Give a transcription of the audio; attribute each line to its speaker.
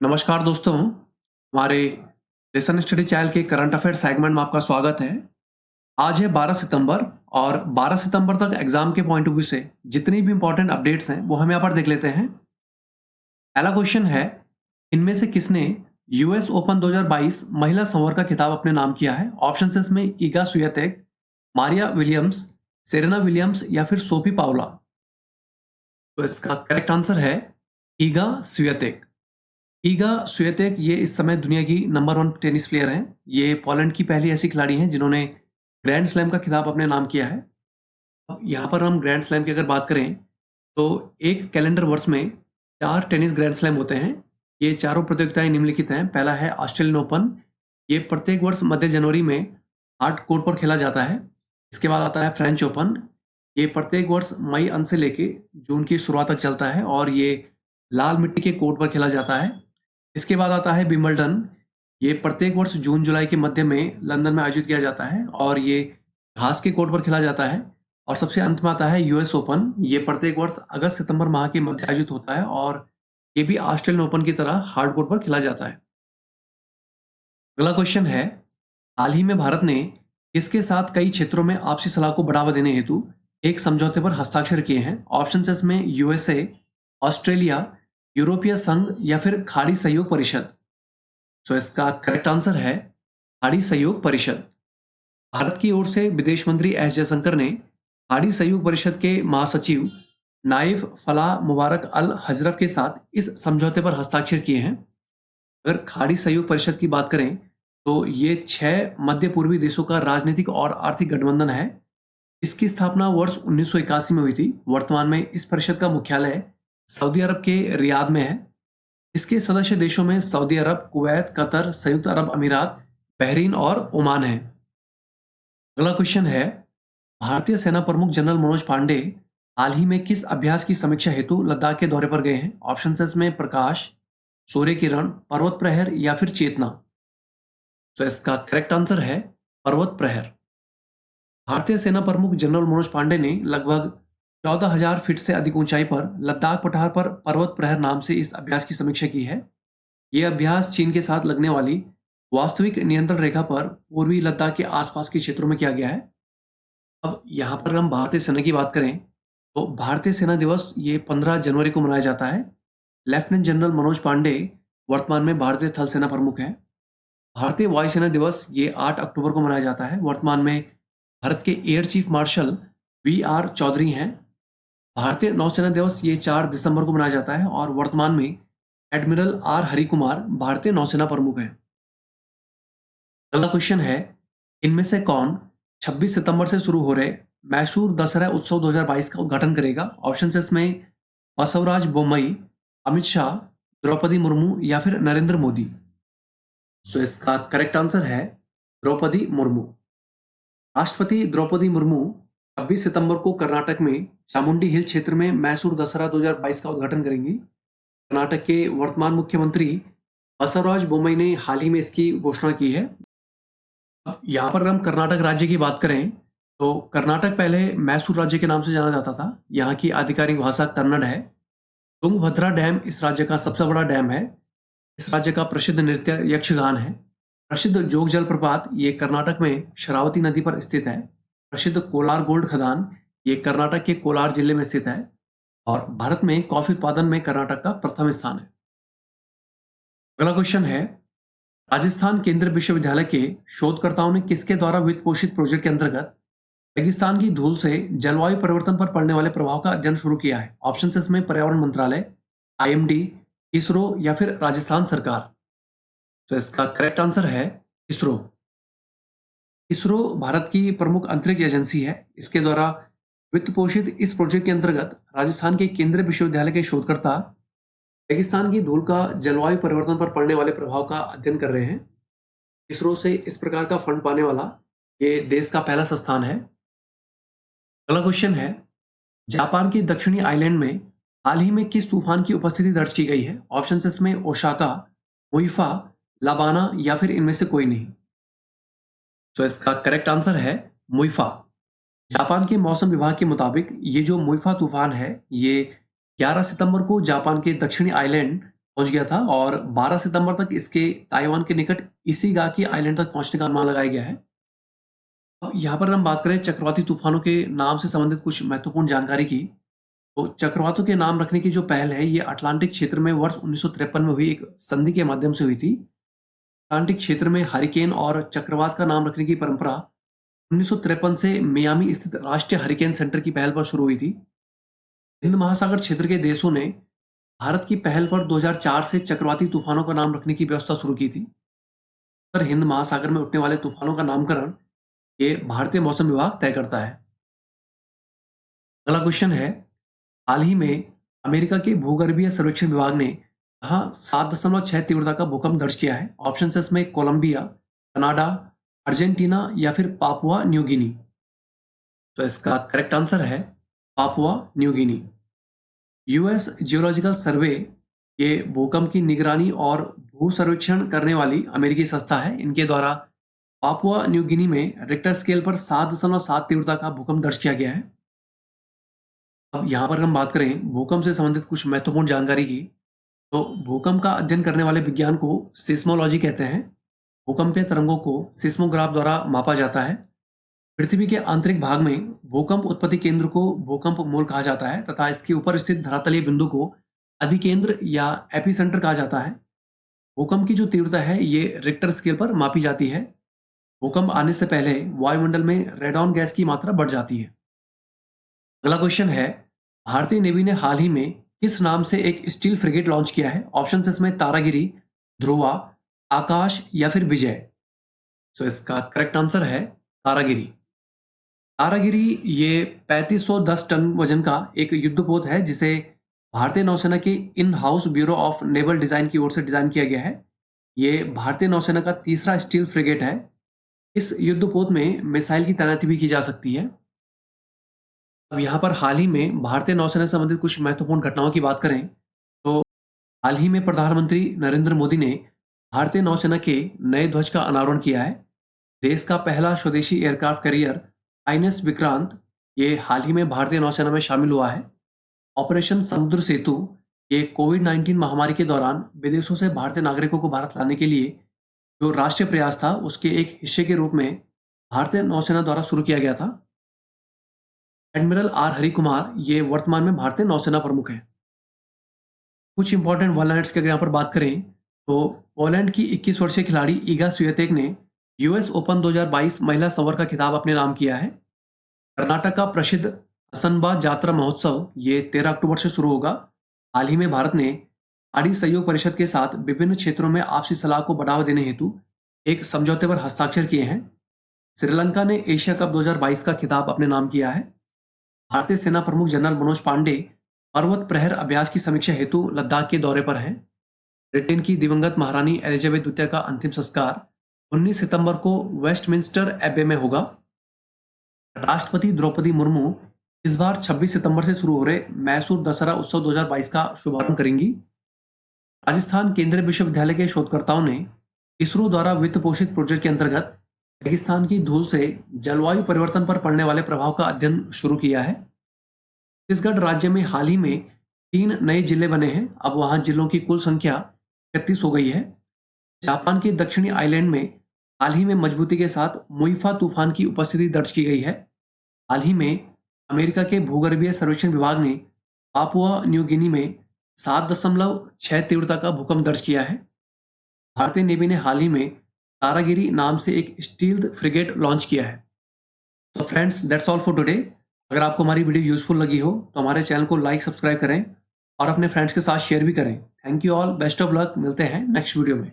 Speaker 1: नमस्कार दोस्तों, हमारे लेसन स्टडी चैनल के करंट अफेयर सेगमेंट में आपका स्वागत है। आज है 12 सितंबर और 12 सितंबर तक एग्जाम के पॉइंट ऑफ व्यू से जितनी भी इंपॉर्टेंट अपडेट्स हैं वो हम यहाँ पर देख लेते हैं। पहला क्वेश्चन है, इनमें से किसने यूएस ओपन 2022 महिला संवर का खिताब अपने नाम किया है? ऑप्शन है इसमें ईगा Swiatek, Maria Williams, Serena Williams या फिर सोफी पावला। तो इसका करेक्ट आंसर है ईगा स्वियातेक। ईगा स्वियातेक ये इस समय दुनिया की नंबर 1 टेनिस प्लेयर हैं। ये पोलैंड की पहली ऐसी खिलाड़ी हैं जिन्होंने ग्रैंड स्लैम का खिताब अपने नाम किया है। अब यहाँ पर हम ग्रैंड स्लैम की अगर बात करें तो एक कैलेंडर वर्ष में 4 टेनिस ग्रैंड स्लैम होते हैं। ये चारों प्रतियोगिताएं निम्नलिखित हैं। पहला है ऑस्ट्रेलियन ओपन, ये प्रत्येक वर्ष मध्य जनवरी में हार्ड कोर्ट पर खेला जाता है। इसके बाद आता है फ्रेंच ओपन, ये प्रत्येक वर्ष मई अंत से लेके जून की शुरुआत तक चलता है और ये लाल मिट्टी के कोर्ट पर खेला जाता है। इसके बाद आता है विंबलडन, ये प्रत्येक वर्ष जून जुलाई के मध्य में लंदन में आयोजित किया जाता है और ये घास के कोर्ट पर खेला जाता है। और सबसे अंत में आता है यूएस ओपन, ये प्रत्येक वर्ष अगस्त सितंबर माह के मध्य आयोजित होता है और ये भी ऑस्ट्रेलियन ओपन की तरह हार्ड कोर्ट पर खेला जाता है। अगला क्वेश्चन है, हाल ही में भारत ने किसके साथ कई क्षेत्रों में आपसी सलाह को बढ़ावा देने हेतु एक समझौते पर हस्ताक्षर किए हैं? ऑप्शन है इसमें यूएसए, ऑस्ट्रेलिया, यूरोपीय संघ या फिर खाड़ी सहयोग परिषद। सो इसका करेक्ट आंसर है खाड़ी सहयोग परिषद। भारत की ओर से विदेश मंत्री एस जयशंकर ने खाड़ी सहयोग परिषद के महासचिव नाइफ फलाह मुबारक अल हजरफ के साथ इस समझौते पर हस्ताक्षर किए हैं। अगर खाड़ी सहयोग परिषद की बात करें तो ये 6 मध्य पूर्वी देशों का राजनीतिक और आर्थिक गठबंधन है। इसकी स्थापना वर्ष 1981 में हुई थी। वर्तमान में इस परिषद का मुख्यालय सऊदी अरब के रियाद में है। इसके सदस्य देशों में सऊदी अरब, कुवैत, कतर, संयुक्त अरब अमीरात, बहरीन और ओमान है। अगला क्वेश्चन है, भारतीय सेना प्रमुख जनरल मनोज पांडे हाल ही में किस अभ्यास की समीक्षा हेतु लद्दाख के दौरे पर गए हैं? ऑप्शन है इसमें प्रकाश, सूर्य किरण, पर्वत प्रहर या फिर चेतना। तो इसका करेक्ट आंसर है पर्वत प्रहर। भारतीय सेना प्रमुख जनरल मनोज पांडे ने लगभग 14,000 फीट से अधिक ऊंचाई पर लद्दाख पठार पर पर्वत प्रहर नाम से इस अभ्यास की समीक्षा की है। यह अभ्यास चीन के साथ लगने वाली वास्तविक नियंत्रण रेखा पर पूर्वी लद्दाख के आसपास के क्षेत्रों में किया गया है। अब यहाँ पर हम भारतीय सेना की बात करें तो भारतीय सेना दिवस ये 15 जनवरी को मनाया जाता है। लेफ्टिनेंट जनरल मनोज पांडे वर्तमान में भारतीय थल सेना प्रमुख हैं। भारतीय वायुसेना दिवस ये 8 अक्टूबर को मनाया जाता है। वर्तमान में भारत के air chief marshal V R. Chaudhari हैं। भारतीय नौसेना दिवस ये 4 दिसंबर को मनाया जाता है और वर्तमान में एडमिरल आर हरिकुमार भारतीय नौसेना प्रमुख हैं। अगला क्वेश्चन है, इनमें से कौन 26 सितंबर से शुरू हो रहे मैसूर दशहरा उत्सव 2022 का उद्घाटन करेगा? ऑप्शन है इसमें बसवराज बोम्मई, अमित शाह, द्रौपदी मुर्मू या फिर नरेंद्र मोदी। सो इसका करेक्ट आंसर है द्रौपदी मुर्मू। राष्ट्रपति द्रौपदी मुर्मू 26 सितंबर को कर्नाटक में चामुंडी हिल क्षेत्र में मैसूर दशहरा 2022 का उद्घाटन करेंगी। कर्नाटक के वर्तमान मुख्यमंत्री बसवराज बोम्मई ने हाल ही में इसकी घोषणा की है। अब यहाँ पर हम कर्नाटक राज्य की बात करें तो कर्नाटक पहले मैसूर राज्य के नाम से जाना जाता था। यहाँ की आधिकारिक भाषा कन्नड़ है। तुंगभद्रा डैम इस राज्य का सबसे बड़ा डैम है। इस राज्य का प्रसिद्ध नृत्य यक्षगान है। प्रसिद्ध जोग जलप्रपात ये कर्नाटक में शरावती नदी पर स्थित है। प्रसिद्ध कोलार गोल्ड खदान ये कर्नाटक के कोलार जिले में स्थित है और भारत में कॉफी उत्पादन में कर्नाटक का प्रथम स्थान है। अगला क्वेश्चन है, राजस्थान केंद्रीय विश्वविद्यालय के शोधकर्ताओं ने किसके द्वारा वित्त पोषित प्रोजेक्ट के अंतर्गत रेगिस्तान की धूल से जलवायु परिवर्तन पर पड़ने वाले प्रभाव का अध्ययन शुरू किया है? ऑप्शन है इसमें पर्यावरण मंत्रालय, आईएमडी, इसरो या फिर राजस्थान सरकार। तो इसका करेक्ट आंसर है इसरो। इसरो भारत की प्रमुख अंतरिक्ष एजेंसी है। इसके द्वारा वित्त पोषित इस प्रोजेक्ट के अंतर्गत राजस्थान के केंद्रीय विश्वविद्यालय के शोधकर्ता रेगिस्तान की धूल का जलवायु परिवर्तन पर पड़ने वाले प्रभाव का अध्ययन कर रहे हैं। इसरो से इस प्रकार का फंड पाने वाला ये देश का पहला संस्थान है। अगला क्वेश्चन है, जापान के दक्षिणी आइलैंड में हाल ही में किस तूफान की उपस्थिति दर्ज की गई है? ऑप्शन है इसमें ओसाका, मुइफा, लाबाना या फिर इनमें से कोई नहीं। तो इसका करेक्ट आंसर है मुइफा। जापान के मौसम विभाग के मुताबिक ये जो मुइफा तूफान है ये 11 सितंबर को जापान के दक्षिणी आइलैंड पहुंच गया था और 12 सितंबर तक इसके ताइवान के निकट इशिगाकी आइलैंड तक पहुंचने का अनुमान लगाया गया है। अब यहाँ पर हम बात करें चक्रवाती तूफानों के नाम से संबंधित कुछ महत्वपूर्ण जानकारी की, तो चक्रवातों के नाम रखने की जो पहल है ये अटलांटिक क्षेत्र में वर्ष 1953 में हुई एक संधि के माध्यम से हुई थी। अटलांटिक क्षेत्र में हरिकेन और चक्रवात का नाम रखने की परंपरा 1953 से मियामी स्थित राष्ट्रीय हरिकेन सेंटर की पहल पर शुरू हुई थी। हिंद महासागर क्षेत्र के देशों ने भारत की पहल पर 2004 से चक्रवाती तूफानों का नाम रखने की व्यवस्था शुरू की थी। पर हिंद महासागर में उठने वाले तूफानों का नामकरण ये भारतीय मौसम विभाग तय करता है। अगला क्वेश्चन है, हाल ही में अमेरिका के भूगर्भीय सर्वेक्षण विभाग ने कहाँ 7.6 तीव्रता का भूकंप दर्ज किया है? ऑप्शन है इसमें कोलंबिया, कनाडा, अर्जेंटीना या फिर पापुआ न्यू गिनी। तो इसका करेक्ट आंसर है Papua New Guinea. US geological survey ये भूकंप की निगरानी और भू सर्वेक्षण करने वाली अमेरिकी संस्था है। इनके द्वारा पापुआ न्यू गिनी में रिक्टर स्केल पर 7.7 तीव्रता का भूकंप दर्ज किया गया है। अब यहाँ पर हम बात करें भूकंप से संबंधित कुछ महत्वपूर्ण जानकारी की, तो भूकंप का अध्ययन करने वाले विज्ञान को सिस्मोलॉजी कहते हैं। भूकंपीय तरंगों को सिस्मोग्राफ द्वारा मापा जाता है। पृथ्वी के आंतरिक भाग में भूकंप उत्पत्ति केंद्र को भूकंप मूल कहा जाता है तथा इसके ऊपर स्थित धरातलीय बिंदु को अधिकेंद्र या एपिसेंटर कहा जाता है। भूकंप की जो तीव्रता है ये रिक्टर स्केल पर मापी जाती है। भूकंप आने से पहले वायुमंडल में रेडॉन गैस की मात्रा बढ़ जाती है। अगला क्वेश्चन है, भारतीय नेवी ने हाल ही में किस नाम से एक स्टील फ्रिगेट लॉन्च किया है? ऑप्शन इसमें तारागिरी, ध्रुवा, आकाश या फिर विजय। सो इसका करेक्ट आंसर है तारागिरी। तारागिरी ये 3510 टन वजन का एक युद्धपोत है जिसे भारतीय नौसेना के in house bureau of naval design की ओर से डिजाइन किया गया है। ये भारतीय नौसेना का तीसरा स्टील फ्रिगेट है। इस युद्धपोत में मिसाइल की तैनाती भी की जा सकती है। अब यहाँ पर हाल ही में भारतीय नौसेना से संबंधित कुछ महत्वपूर्ण घटनाओं की बात करें तो हाल ही में प्रधानमंत्री नरेंद्र मोदी ने भारतीय नौसेना के नए ध्वज का अनावरण किया है। देश का पहला स्वदेशी एयरक्राफ्ट कैरियर आईएनएस विक्रांत ये हाल ही में भारतीय नौसेना में शामिल हुआ है। ऑपरेशन समुद्र सेतु ये कोविड-19 महामारी के दौरान विदेशों से भारतीय नागरिकों को भारत लाने के लिए जो राष्ट्रीय प्रयास था उसके एक हिस्से के रूप में भारतीय नौसेना द्वारा शुरू किया गया था। एडमिरल आर हरि कुमार ये वर्तमान में भारतीय नौसेना प्रमुख है। कुछ इंपॉर्टेंट वर्ल्ड के अगर यहाँ पर बात करें तो पोलैंड की 21 वर्षीय खिलाड़ी ईगा स्वियातेक ने यूएस ओपन 2022 महिला संवर का खिताब अपने नाम किया है। कर्नाटक का प्रसिद्ध असनबा जात्रा महोत्सव ये 13 अक्टूबर से शुरू होगा। हाल ही में भारत ने आड़ी सहयोग परिषद के साथ विभिन्न क्षेत्रों में आपसी सलाह को बढ़ावा देने हेतु एक समझौते पर हस्ताक्षर किए हैं। श्रीलंका ने एशिया कप 2022 का खिताब अपने नाम किया है। भारतीय सेना प्रमुख जनरल मनोज पांडे पर्वत प्रहर अभ्यास की समीक्षा हेतु लद्दाख के दौरे पर हैं। ब्रिटेन की दिवंगत महारानी एलिजाबेथ द्वितीय का अंतिम संस्कार 19 सितंबर को वेस्टमिंस्टर एबे में होगा। राष्ट्रपति द्रौपदी मुर्मू इस बार 26 सितंबर से शुरू हो रहे मैसूर दशहरा उत्सव 2022 का शुभारंभ करेंगी। राजस्थान केंद्रीय विश्वविद्यालय के शोधकर्ताओं ने इसरो द्वारा वित्त पोषित प्रोजेक्ट के अंतर्गत रेगिस्तान की धूल से जलवायु परिवर्तन पर पड़ने वाले प्रभाव का अध्ययन शुरू किया है। छत्तीसगढ़ राज्य में हाल ही में 3 नए जिले बने हैं। अब वहां जिलों की कुल संख्या 33 हो गई है। जापान के दक्षिणी आइलैंड में हाल ही में मजबूती के साथ मुइफा तूफान की उपस्थिति दर्ज की गई है। हाल ही में अमेरिका के भूगर्भीय सर्वेक्षण विभाग ने पापुआ न्यू गिनी में 7.6 तीव्रता का भूकंप दर्ज किया है। भारतीय नेवी ने हाल ही में तारागिरी नाम से एक स्टील फ्रिगेट लॉन्च किया है। तो friends that's all for today. अगर आपको हमारी वीडियो यूजफुल लगी हो तो हमारे चैनल को लाइक सब्सक्राइब करें और अपने फ्रेंड्स के साथ शेयर भी करें। Thank you all, best of luck, मिलते हैं नेक्स्ट वीडियो में।